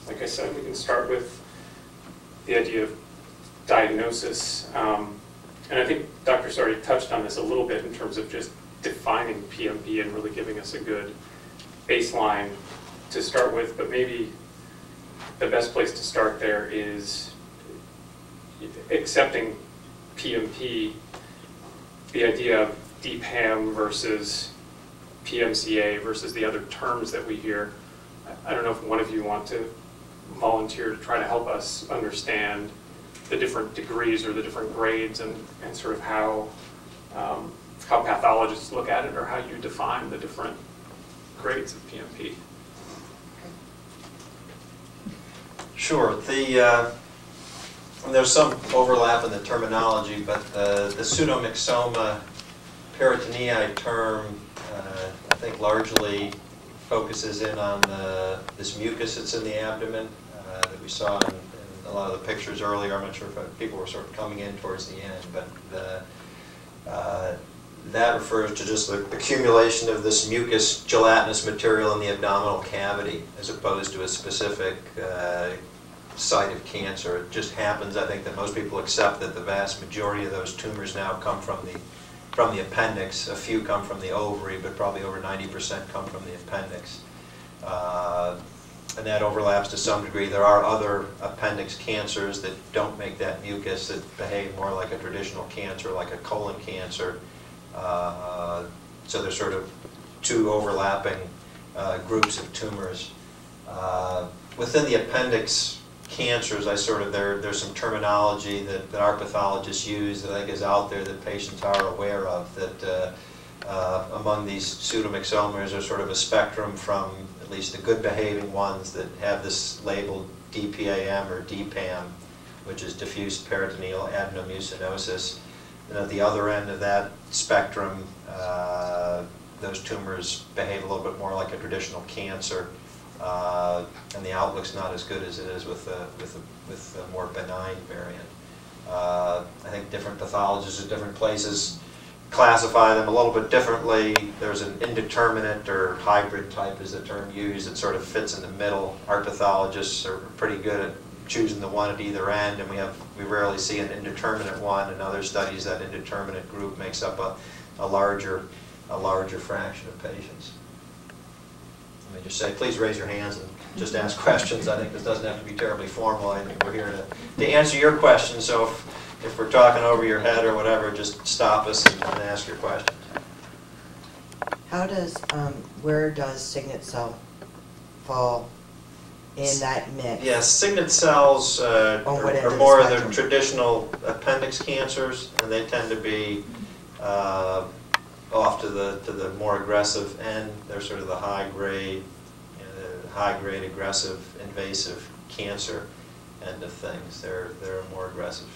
like I said, we can start with the idea of diagnosis. And I think Doctor's already touched on this a little bit in terms of just defining PMP and really giving us a good baseline to start with, but maybe the best place to start there is accepting PMP, the idea of DPAM versus PMCA versus the other terms that we hear. I don't know if one of you want to volunteer to try to help us understand the different degrees or the different grades and sort of how pathologists look at it, or how you define the different grades of PMP. Sure. There's some overlap in the terminology, but the pseudomyxoma peritonei term, I think, largely focuses in on this mucus that's in the abdomen that we saw in a lot of the pictures earlier. I'm not sure if people were sort of coming in towards the end, but that refers to just the accumulation of this mucus gelatinous material in the abdominal cavity, as opposed to a specific site of cancer. It just happens, I think, that most people accept that the vast majority of those tumors now come from the appendix. A few come from the ovary, but probably over 90% come from the appendix. And that overlaps to some degree. There are other appendix cancers that don't make that mucus, that behave more like a traditional cancer, like a colon cancer. So there's sort of two overlapping groups of tumors. Within the appendix cancers, there's some terminology that our pathologists use that I think is out there that patients are aware of, that among these pseudomyxomas there's sort of a spectrum from at least the good behaving ones that have this labeled DPAM or DPAM, which is diffuse peritoneal adenomucinosis. And at the other end of that spectrum, those tumors behave a little bit more like a traditional cancer, and the outlook's not as good as it is with the more benign variant. I think different pathologists at different places classify them a little bit differently. There's an indeterminate or hybrid type is the term used that sort of fits in the middle. Our pathologists are pretty good at choosing the one at either end, and we rarely see an indeterminate one. In other studies, that indeterminate group makes up a larger fraction of patients. Let me just say, please raise your hands and just ask questions. I think this doesn't have to be terribly formal. I think we're here to answer your questions. So if we're talking over your head or whatever, just stop us and ask your questions. How does, where does signet cell fall in that mix? Yes, signet cells are more of the traditional appendix cancers, and they tend to be off to the more aggressive end. They're sort of the high grade aggressive invasive cancer end of things. They're more aggressive.